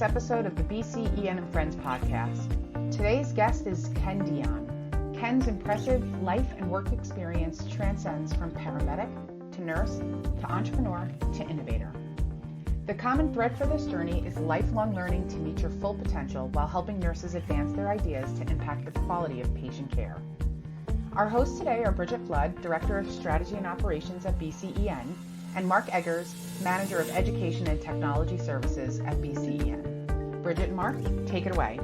episode of the BCEN and Friends podcast. Today's guest is Ken Dion. Ken's impressive life and work experience transcends from paramedic to nurse to entrepreneur to innovator. The common thread for this journey is lifelong learning to meet your full potential while helping nurses advance their ideas to impact the quality of patient care. Our hosts today are Bridget Flood, Director of Strategy and Operations at BCEN, and Mark Eggers, Manager of Education and Technology Services at BCEN. Bridget and Mark, take it away.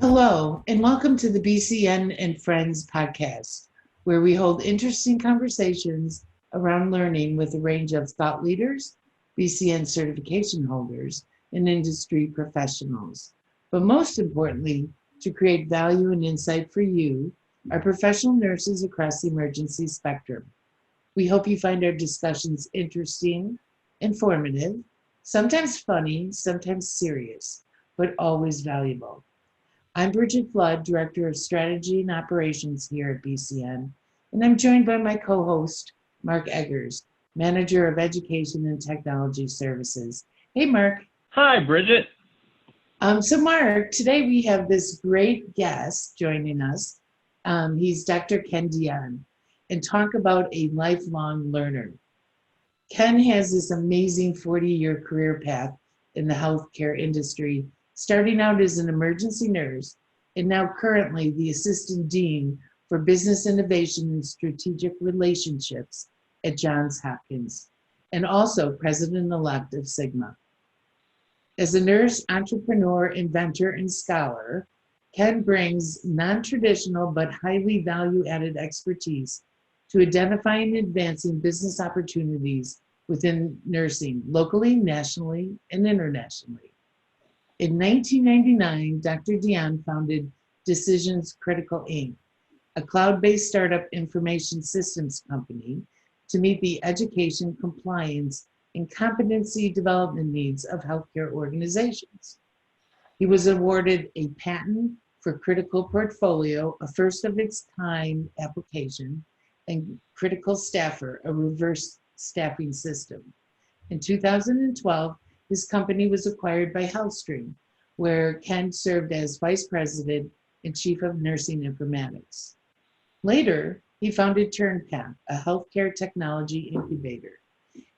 Hello, and welcome to the BCEN and Friends podcast, where we hold interesting conversations around learning with a range of thought leaders, BCEN certification holders, and industry professionals. But most importantly, to create value and insight for you, our professional nurses across the emergency spectrum. We hope you find our discussions interesting, informative, sometimes funny, sometimes serious, but always valuable. I'm Bridget Flood, Director of Strategy and Operations here at BCN, and I'm joined by my co-host, Mark Eggers, Manager of Education and Technology Services. Hey, Mark. Hi, Bridget. So Mark, today we have this great guest joining us. He's Dr. Ken Dion, and talk about a lifelong learner. Ken has this amazing 40-year career path in the healthcare industry, starting out as an emergency nurse and now currently the Assistant Dean for Business Innovation and Strategic Relationships at Johns Hopkins, and also President-elect of Sigma. As a nurse, entrepreneur, inventor, and scholar, Ken brings non-traditional but highly value-added expertise to identifying and advancing business opportunities within nursing, locally, nationally, and internationally. In 1999, Dr. Dion founded Decisions Critical Inc., a cloud-based startup information systems company to meet the education, compliance, and competency development needs of healthcare organizations. He was awarded a patent for Critical Portfolio, a first of its kind application, and Critical Staffer, a reverse staffing system. In 2012, his company was acquired by HealthStream, where Ken served as Vice President and Chief of Nursing Informatics. Later, he founded TurnPath, a healthcare technology incubator.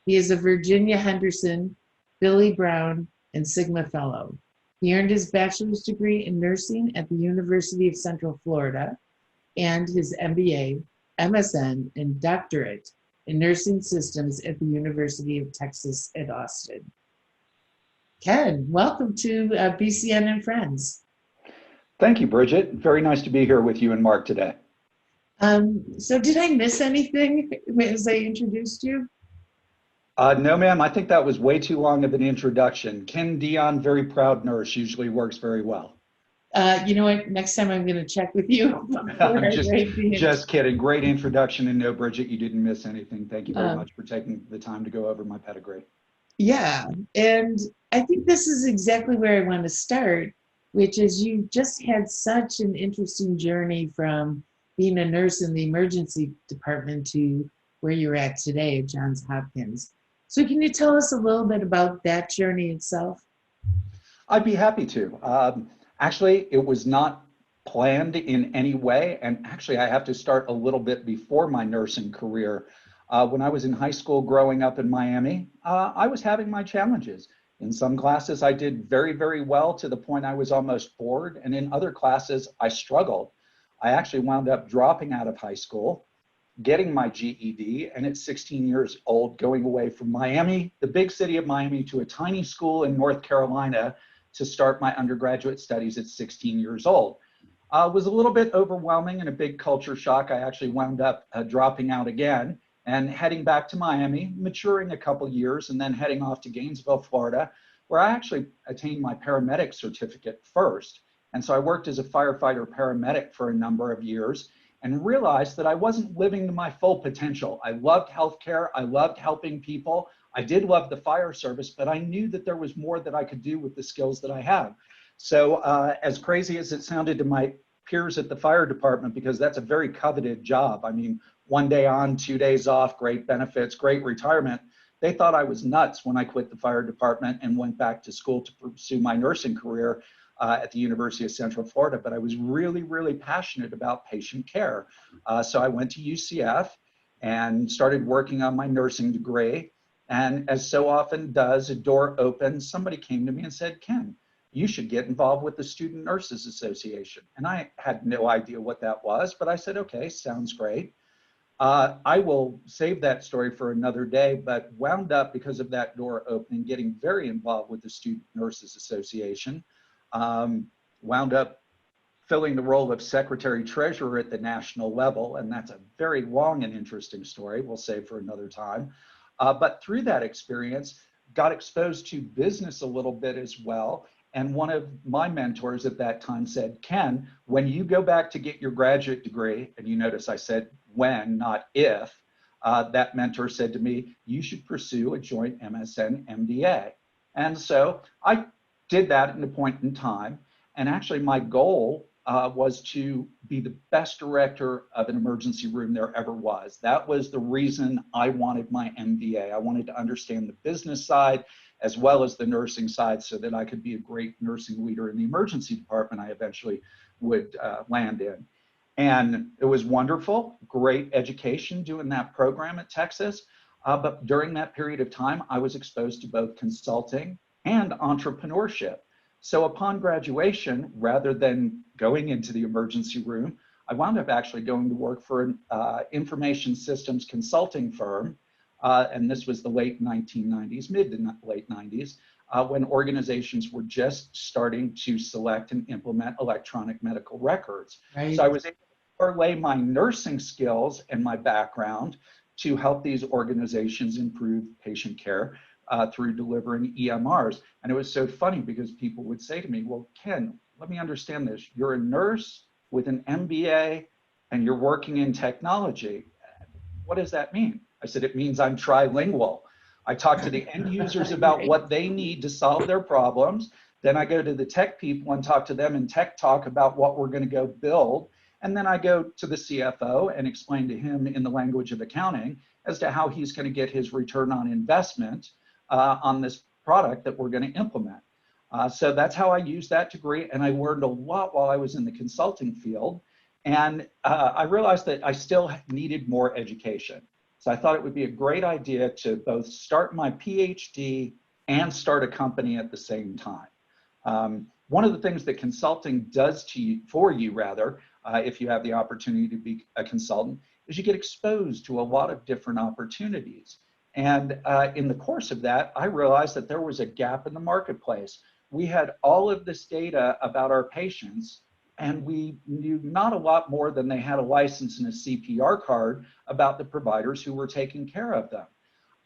He is a Virginia Henderson, Billy Brown, and Sigma Fellow. He earned his bachelor's degree in nursing at the University of Central Florida and his MBA, MSN, and doctorate in nursing systems at the University of Texas at Austin. Ken, welcome to BCN and Friends. Thank you, Bridget. Very nice to be here with you and Mark today. So did I miss anything as I introduced you? No, ma'am. I think that was way too long of an introduction. Ken Dion, very proud nurse, usually works very well. You know what? Next time I'm going to check with you. Just kidding. Great introduction. And no, Bridget, you didn't miss anything. Thank you very much for taking the time to go over my pedigree. Yeah. And I think this is exactly where I want to start, which is you just had such an interesting journey from being a nurse in the emergency department to where you're at today at Johns Hopkins. So can you tell us a little bit about that journey itself? I'd be happy to. Actually, it was not planned in any way. And actually, I have to start a little bit before my nursing career. When I was in high school growing up in Miami, I was having my challenges. In some classes, I did very, very well to the point I was almost bored. And in other classes, I struggled. I actually wound up dropping out of high school, getting my GED, and at 16 years old, going away from Miami, the big city of Miami, to a tiny school in North Carolina to start my undergraduate studies at 16 years old. It was a little bit overwhelming and a big culture shock. I actually wound up dropping out again and heading back to Miami, maturing a couple years, and then heading off to Gainesville, Florida, where I actually attained my paramedic certificate first. And so I worked as a firefighter paramedic for a number of years and realized that I wasn't living to my full potential. I loved healthcare. I loved helping people. I did love the fire service, but I knew that there was more that I could do with the skills that I have. So as crazy as it sounded to my peers at the fire department, because that's a very coveted job. I mean, 1 day on, 2 days off, great benefits, great retirement. They thought I was nuts when I quit the fire department and went back to school to pursue my nursing career at the University of Central Florida. But I was really, really passionate about patient care. So I went to UCF and started working on my nursing degree. And as so often does, a door opened. Somebody came to me and said, Ken, you should get involved with the Student Nurses Association. And I had no idea what that was, but I said, okay, sounds great. I will save that story for another day, but wound up, because of that door opening, getting very involved with the Student Nurses Association. Wound up filling the role of secretary treasurer at the national level, and that's a very long and interesting story we'll save for another time. But through that experience, got exposed to business a little bit as well. And one of my mentors at that time said, Ken, when you go back to get your graduate degree, and you notice I said when, not if, that mentor said to me, you should pursue a joint MSM-MBA. And so I did that at a point in time. And actually my goal was to be the best director of an emergency room there ever was. That was the reason I wanted my MBA. I wanted to understand the business side as well as the nursing side so that I could be a great nursing leader in the emergency department I eventually would land in. And it was wonderful, great education doing that program at Texas. But during that period of time, I was exposed to both consulting and entrepreneurship. So upon graduation, rather than going into the emergency room, I wound up actually going to work for an information systems consulting firm. And this was the late 1990s, mid to late 90s, when organizations were just starting to select and implement electronic medical records. Right. So I was able to parlay my nursing skills and my background to help these organizations improve patient care through delivering EMRs. And it was so funny because people would say to me, well, Ken, let me understand this. You're a nurse with an MBA and you're working in technology. What does that mean? I said, it means I'm trilingual. I talk to the end users about what they need to solve their problems. Then I go to the tech people and talk to them in tech talk about what we're going to go build. And then I go to the CFO and explain to him in the language of accounting as to how he's going to get his return on investment on this product that we're going to implement. So that's how I used that degree. And I learned a lot while I was in the consulting field. And I realized that I still needed more education. So I thought it would be a great idea to both start my PhD and start a company at the same time. One of the things that consulting does to you, for you rather, if you have the opportunity to be a consultant, is you get exposed to a lot of different opportunities. And in the course of that, I realized that there was a gap in the marketplace. We had all of this data about our patients, and we knew not a lot more than they had a license and a CPR card about the providers who were taking care of them.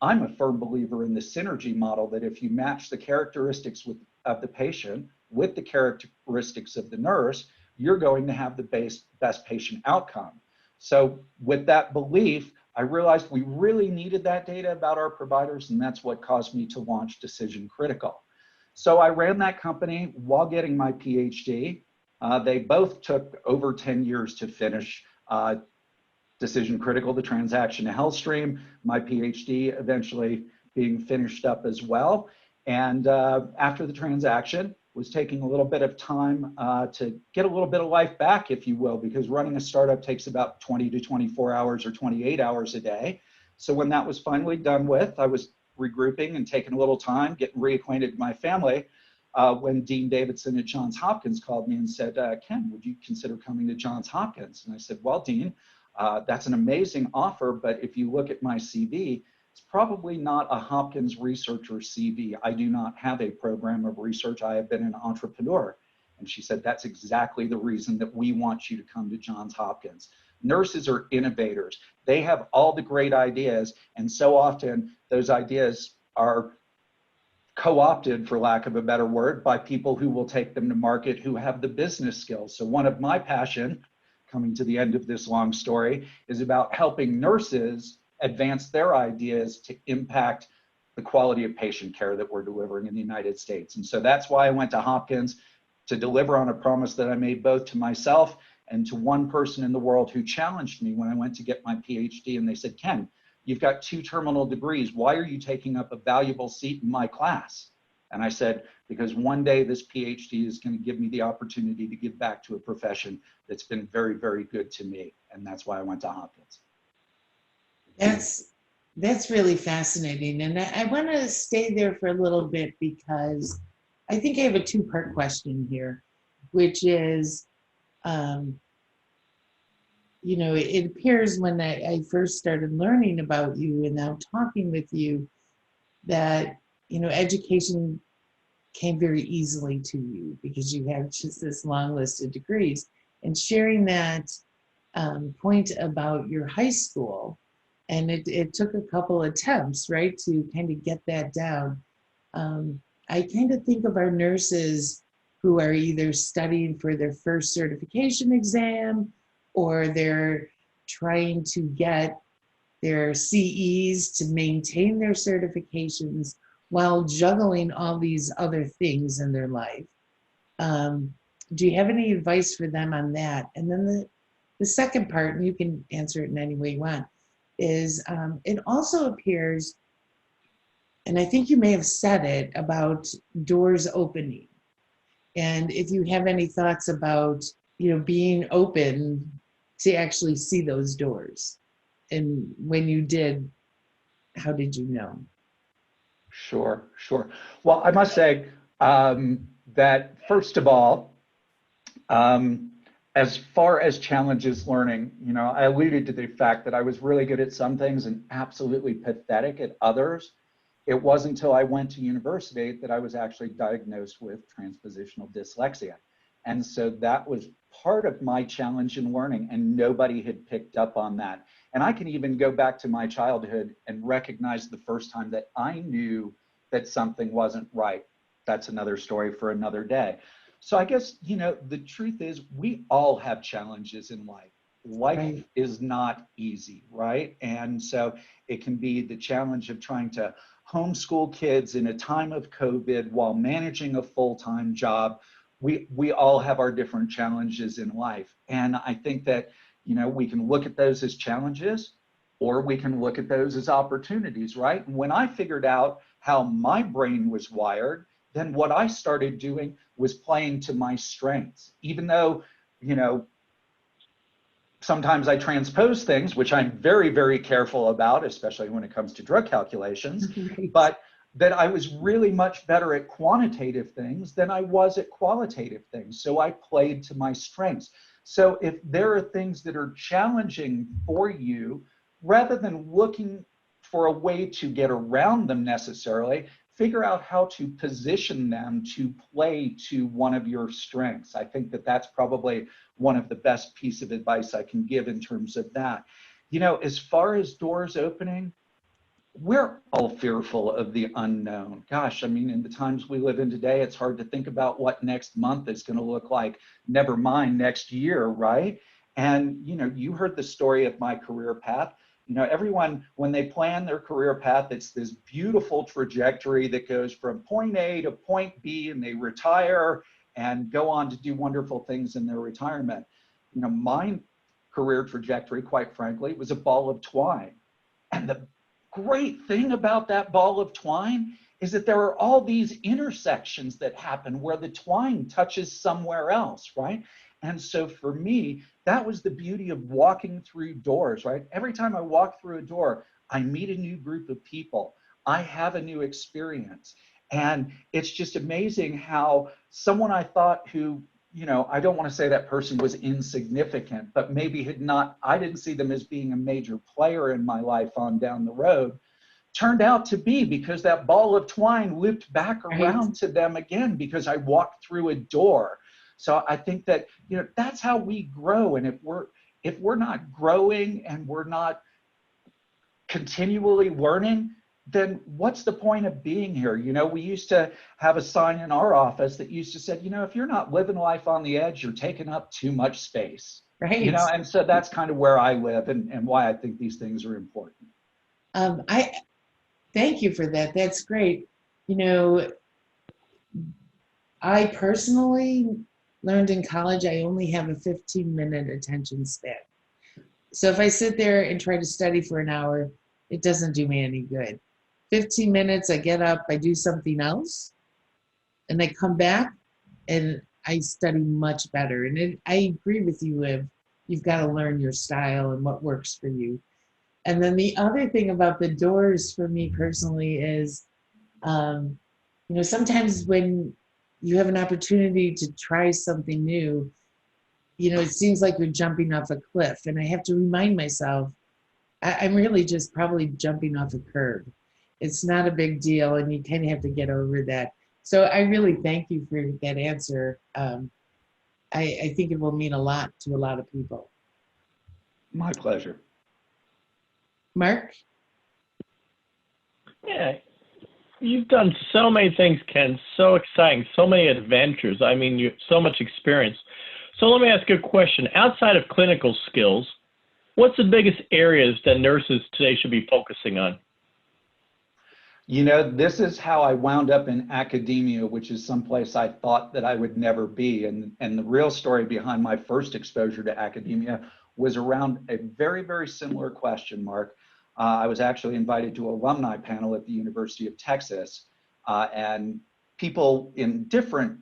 I'm a firm believer in the synergy model that if you match the characteristics of the patient with the characteristics of the nurse, you're going to have the best patient outcome. So with that belief, I realized we really needed that data about our providers, and that's what caused me to launch Decision Critical. So I ran that company while getting my PhD. They both took over 10 years to finish. Decision Critical, the transaction to health stream, my PhD eventually being finished up as well. And after the transaction, was taking a little bit of time to get a little bit of life back, if you will, because running a startup takes about 20 to 24 hours or 28 hours a day. So when that was finally done with, I was regrouping and taking a little time, getting reacquainted with my family, when Dean Davidson at Johns Hopkins called me and said, Ken, would you consider coming to Johns Hopkins? And I said, well, Dean, that's an amazing offer, but if you look at my CV, it's probably not a Hopkins researcher CV. I do not have a program of research. I have been an entrepreneur. And she said, that's exactly the reason that we want you to come to Johns Hopkins. Nurses are innovators. They have all the great ideas. And so often those ideas are co-opted, for lack of a better word, by people who will take them to market who have the business skills. So one of my passion, coming to the end of this long story, is about helping nurses advance their ideas to impact the quality of patient care that we're delivering in the United States. And so that's why I went to Hopkins, to deliver on a promise that I made both to myself and to one person in the world who challenged me when I went to get my PhD. And they said, Ken, you've got 2 terminal degrees. Why are you taking up a valuable seat in my class? And I said, because one day this PhD is going to give me the opportunity to give back to a profession that's been very, very good to me. And that's why I went to Hopkins. That's really fascinating. And I want to stay there for a little bit because I think I have a 2-part question here, which is, it appears when I first started learning about you and now talking with you that, education came very easily to you because you have just this long list of degrees. And sharing that point about your high school, and it took a couple attempts, right, to kind of get that down. I kind of think of our nurses who are either studying for their first certification exam or they're trying to get their CEs to maintain their certifications while juggling all these other things in their life. Do you have any advice for them on that? And then the second part, and you can answer it in any way you want, is it also appears, and I think you may have said it, about doors opening. And if you have any thoughts about, being open to actually see those doors. And when you did, how did you know? Sure. Well, I must say that first of all, as far as challenges learning, I alluded to the fact that I was really good at some things and absolutely pathetic at others. It wasn't until I went to university that I was actually diagnosed with transpositional dyslexia. And so that was part of my challenge in learning, and nobody had picked up on that. And I can even go back to my childhood and recognize the first time that I knew that something wasn't right. That's another story for another day. So I guess, the truth is we all have challenges in life. Life Right. is not easy, right? And so it can be the challenge of trying to homeschool kids in a time of COVID while managing a full-time job. We all have our different challenges in life. And I think that, we can look at those as challenges or we can look at those as opportunities, right? And when I figured out how my brain was wired, then what I started doing was playing to my strengths. Even though, sometimes I transpose things, which I'm very, very careful about, especially when it comes to drug calculations, Right. but that I was really much better at quantitative things than I was at qualitative things. So I played to my strengths. So if there are things that are challenging for you, rather than looking for a way to get around them necessarily, figure out how to position them to play to one of your strengths. I think that that's probably one of the best pieces of advice I can give in terms of that. As far as doors opening, we're all fearful of the unknown. Gosh, I mean, in the times we live in today, it's hard to think about what next month is going to look like, never mind next year, right? And, you heard the story of my career path. Everyone, when they plan their career path, it's this beautiful trajectory that goes from point A to point B, and they retire and go on to do wonderful things in their retirement. My career trajectory, quite frankly, was a ball of twine. And the great thing about that ball of twine is that there are all these intersections that happen where the twine touches somewhere else, right? And so for me, that was the beauty of walking through doors, right? Every time I walk through a door, I meet a new group of people. I have a new experience. And it's just amazing how someone I thought who, I don't want to say that person was insignificant, but maybe I didn't see them as being a major player in my life on down the road, turned out to be, because that ball of twine looped back around to them again because I walked through a door. So I think that, that's how we grow. And if we're not growing and we're not continually learning, then what's the point of being here? We used to have a sign in our office that used to say, if you're not living life on the edge, you're taking up too much space. Right. And so that's kind of where I live and why I think these things are important. I thank you for that. That's great. I personally learned in college I only have a 15-minute attention span. So if I sit there and try to study for an hour, It doesn't do me any good. 15 minutes, I get up, I do something else, and I come back and I study much better. And I agree with you, Liv. You've got to learn your style and what works for you. And then the other thing about the doors for me personally is, sometimes when you have an opportunity to try something new, it seems like you're jumping off a cliff. And I have to remind myself, I'm really just probably jumping off a curb. It's not a big deal, and you kind of have to get over that. So I really thank you for that answer. I think it will mean a lot to a lot of people. My pleasure. Mark? Yeah, you've done so many things, Ken. So exciting, so many adventures. I mean, you so much experience. So let me ask you a question. Outside of clinical skills, what's the biggest areas that nurses today should be focusing on? This is how I wound up in academia, which is someplace I thought that I would never be. And the real story behind my first exposure to academia was around a very, very similar question, Mark. I was actually invited to an alumni panel at the University of Texas, and people in different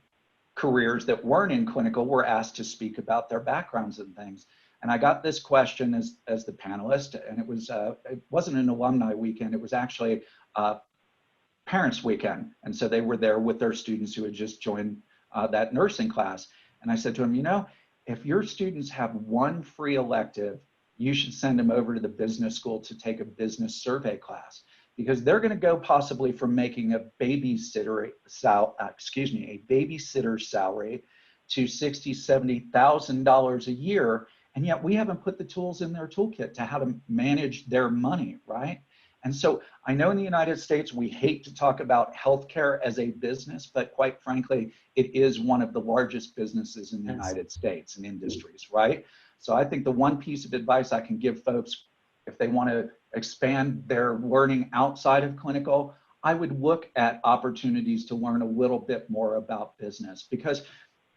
careers that weren't in clinical were asked to speak about their backgrounds and things. And I got this question as the panelist, and it wasn't an alumni weekend, it was actually parents weekend. And so they were there with their students who had just joined that nursing class. And I said to them, if your students have one free elective, you should send them over to the business school to take a business survey class, because they're going to go possibly from making a babysitter salary to $60,000, $70,000 a year. And yet we haven't put the tools in their toolkit to how to manage their money, right? And so I know in the United States, we hate to talk about healthcare as a business, but quite frankly, it is one of the largest businesses in the United States and industries, right? So I think the one piece of advice I can give folks, if they want to expand their learning outside of clinical, I would look at opportunities to learn a little bit more about business, because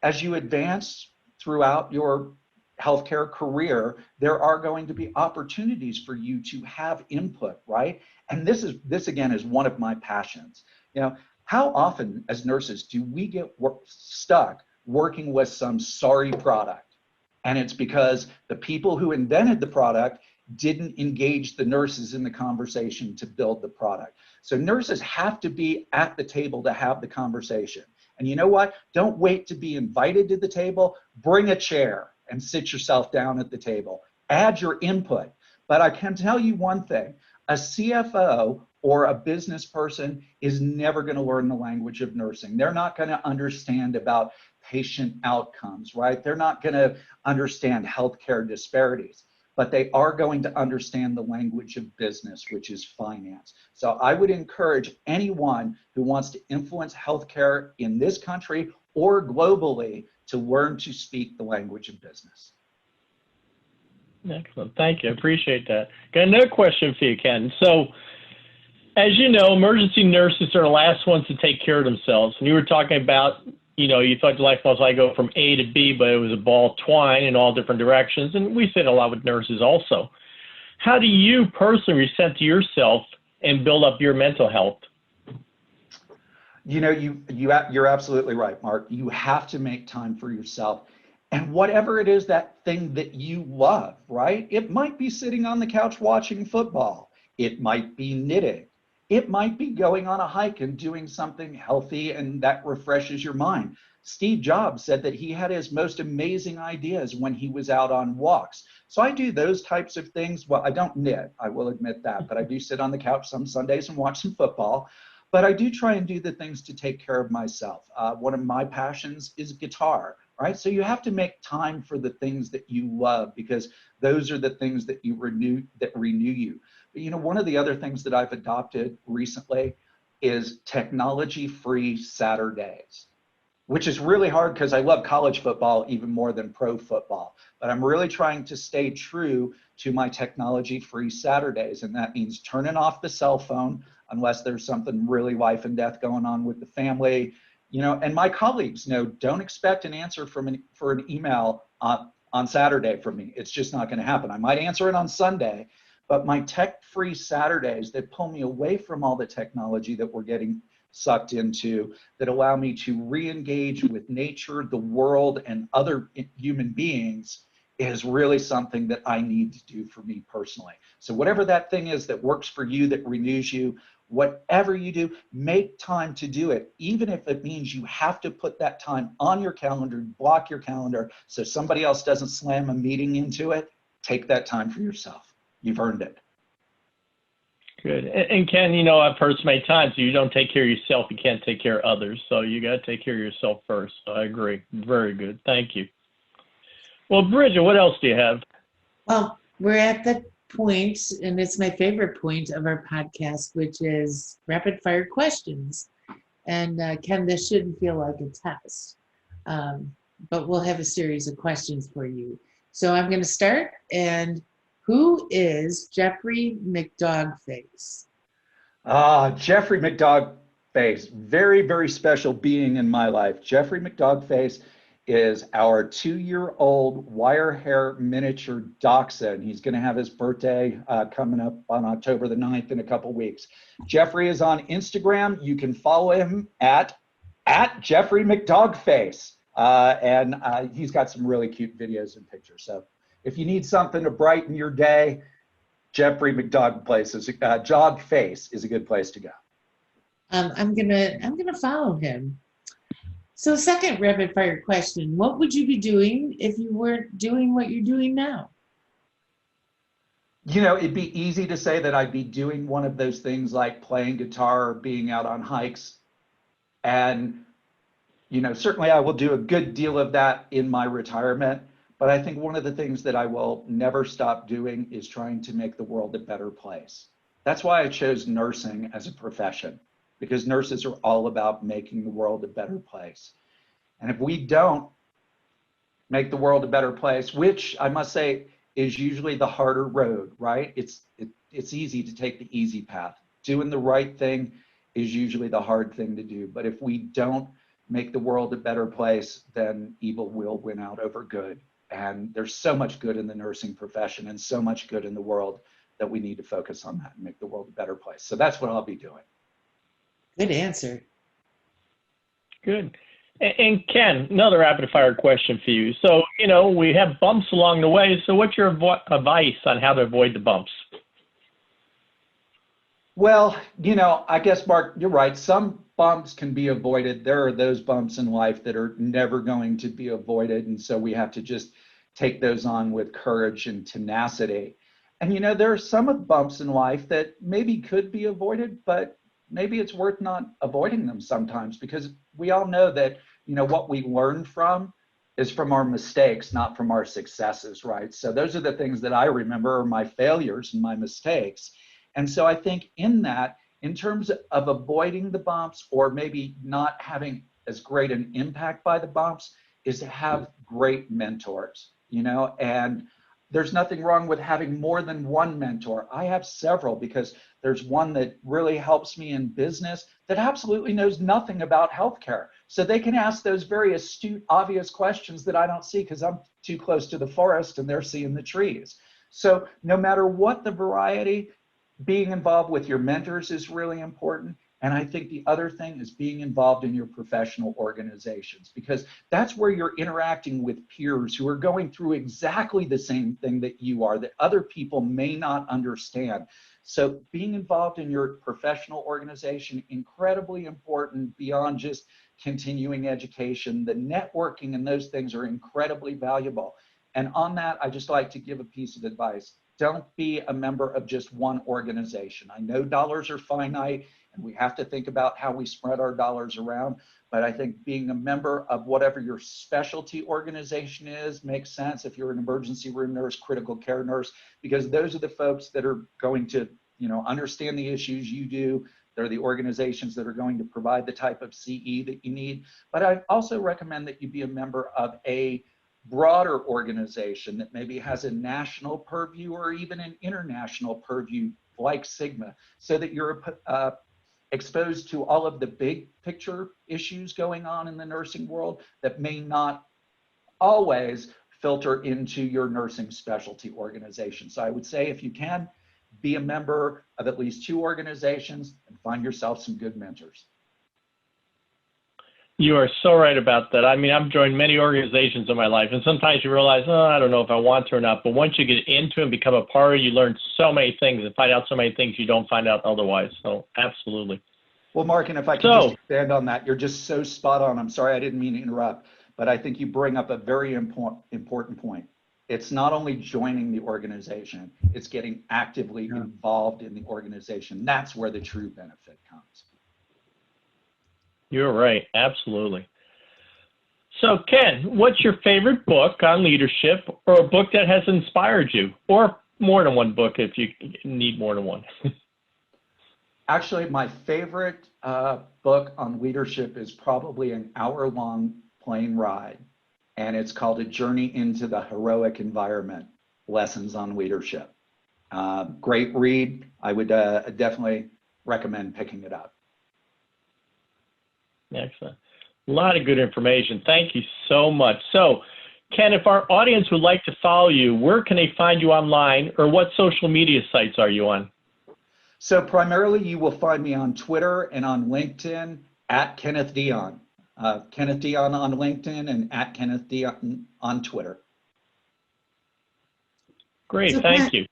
as you advance throughout your healthcare career, there are going to be opportunities for you to have input, right? And this again is one of my passions. How often as nurses do we get stuck working with some sorry product? And it's because the people who invented the product didn't engage the nurses in the conversation to build the product. So nurses have to be at the table to have the conversation. And you know what? Don't wait to be invited to the table. Bring a chair and sit yourself down at the table. Add your input. But I can tell you one thing, a CFO or a business person is never going to learn the language of nursing. They're not going to understand about patient outcomes, right? They're not going to understand healthcare disparities, but they are going to understand the language of business, which is finance. So I would encourage anyone who wants to influence healthcare in this country or globally to learn to speak the language of business. Excellent. Thank you. I appreciate that. Got another question for you, Ken. So, as you know, emergency nurses are the last ones to take care of themselves. And you were talking about, you thought life was like go from A to B, but it was a ball of twine in all different directions. And we say it a lot with nurses also. How do you personally reset to yourself and build up your mental health? You're absolutely right, Mark. You have to make time for yourself. And whatever it is, that thing that you love, right? It might be sitting on the couch watching football. It might be knitting. It might be going on a hike and doing something healthy and that refreshes your mind. Steve Jobs said that he had his most amazing ideas when he was out on walks. So I do those types of things. Well, I don't knit, I will admit that, but I do sit on the couch some Sundays and watch some football. But I do try and do the things to take care of myself. One of my passions is guitar, right? So you have to make time for the things that you love, because those are the things that renew you. But one of the other things that I've adopted recently is technology-free Saturdays, which is really hard because I love college football even more than pro football. But I'm really trying to stay true to my technology-free Saturdays. And that means turning off the cell phone unless there's something really life and death going on with the family. And my colleagues know, don't expect an answer for an email on Saturday from me. It's just not going to happen. I might answer it on Sunday, but my tech-free Saturdays that pull me away from all the technology that we're getting sucked into, that allow me to re-engage with nature, the world, and other human beings, is really something that I need to do for me personally. So whatever that thing is that works for you, that renews you, whatever you do, make time to do it, even if it means you have to put that time on your calendar, block your calendar so somebody else doesn't slam a meeting into it. Take that time for yourself. You've earned it. Good. And Ken, you know, I've heard so many times, you don't take care of yourself, you can't take care of others. So you got to take care of yourself first. So I agree. Very good. Thank you. Well, Bridget, what else do you have? Well, we're at the point, and it's my favorite point of our podcast, which is rapid fire questions. And Ken, this shouldn't feel like a test, but we'll have a series of questions for you. So I'm going to start. And who is Jeffrey McDogface? Jeffrey McDogface, very, very special being in my life. Jeffrey McDogface is our 2-year-old wire hair miniature dachshund. He's going to have his birthday coming up on October the 9th in a couple weeks. Jeffrey is on Instagram. You can follow him at Jeffrey McDogface. And he's got some really cute videos and pictures. So if you need something to brighten your day, Jeffrey McDogface is Jogface is a good place to go. I'm gonna follow him. So second rapid fire question, what would you be doing if you weren't doing what you're doing now? You know, it'd be easy to say that I'd be doing one of those things like playing guitar or being out on hikes. And, you know, certainly I will do a good deal of that in my retirement. But I think one of the things that I will never stop doing is trying to make the world a better place. That's why I chose nursing as a profession, because nurses are all about making the world a better place. And if we don't make the world a better place, which I must say is usually the harder road, right? It's easy to take the easy path. Doing the right thing is usually the hard thing to do. But if we don't make the world a better place, then evil will win out over good. And there's so much good in the nursing profession and so much good in the world that we need to focus on that and make the world a better place. So that's what I'll be doing. Good answer. Good. And Ken, another rapid fire question for you. So, you know, we have bumps along the way. So what's your advice on how to avoid the bumps? Well, you know, I guess, Mark, you're right. Some bumps can be avoided. There are those bumps in life that are never going to be avoided. And so we have to just take those on with courage and tenacity. And, you know, there are some of the bumps in life that maybe could be avoided, but maybe it's worth not avoiding them sometimes, because we all know that, you know, what we learn from is from our mistakes, not from our successes, right? So those are the things that I remember are my failures and my mistakes. And so I think in that, in terms of avoiding the bumps or maybe not having as great an impact by the bumps, is to have great mentors, you know, and there's nothing wrong with having more than one mentor. I have several, because there's one that really helps me in business that absolutely knows nothing about healthcare. So they can ask those very astute, obvious questions that I don't see because I'm too close to the forest and they're seeing the trees. So no matter what the variety, being involved with your mentors is really important. And I think the other thing is being involved in your professional organizations, because that's where you're interacting with peers who are going through exactly the same thing that you are, that other people may not understand. So being involved in your professional organization, incredibly important beyond just continuing education. The networking and those things are incredibly valuable. And on that, I just like to give a piece of advice. Don't be a member of just one organization. I know dollars are finite and we have to think about how we spread our dollars around, but I think being a member of whatever your specialty organization is makes sense. If you're an emergency room nurse, critical care nurse, because those are the folks that are going to, you know, understand the issues you do. They're the organizations that are going to provide the type of CE that you need. But I also recommend that you be a member of a broader organization that maybe has a national purview or even an international purview like Sigma, so that you're exposed to all of the big picture issues going on in the nursing world that may not always filter into your nursing specialty organization. So I would say, if you can, be a member of at least 2 organizations and find yourself some good mentors. You are so right about that. I mean, I've joined many organizations in my life, and sometimes you realize, oh, I don't know if I want to or not. But once you get into it and become a part of it, you learn so many things and find out so many things you don't find out otherwise. So absolutely. Well, Mark, and if I can just expand on that, you're just so spot on. I'm sorry, I didn't mean to interrupt, but I think you bring up a very important point. It's not only joining the organization, it's getting actively involved in the organization. That's where the true benefit comes. You're right. Absolutely. So, Ken, what's your favorite book on leadership, or a book that has inspired you, or more than one book if you need more than one? Actually, my favorite book on leadership is probably an hour-long plane ride, and it's called A Journey into the Heroic Environment, Lessons on Leadership. Great read. I would definitely recommend picking it up. Excellent. A lot of good information. Thank you so much. So, Ken, if our audience would like to follow you, where can they find you online, or what social media sites are you on? So primarily you will find me on Twitter and on LinkedIn at Kenneth Dion. Kenneth Dion on LinkedIn and at Kenneth Dion on Twitter. Great, So thank you.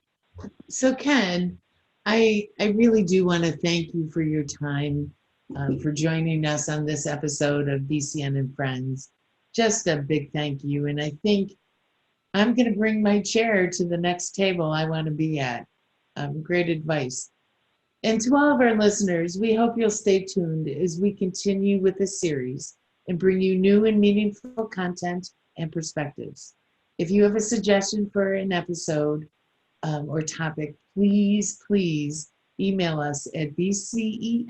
So Ken, I really do want to thank you for your time, for joining us on this episode of BCEN and Friends. Just a big thank you. And I think I'm going to bring my chair to the next table I want to be at. Great advice. And to all of our listeners, we hope you'll stay tuned as we continue with this series and bring you new and meaningful content and perspectives. If you have a suggestion for an episode or topic, please email us at bcen@bcen.org.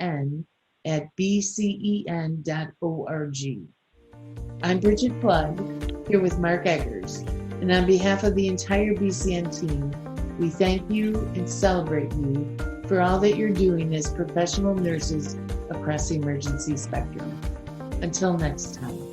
I'm Bridget Flood, here with Mark Eggers, and on behalf of the entire BCN team, we thank you and celebrate you for all that you're doing as professional nurses across the emergency spectrum. Until next time.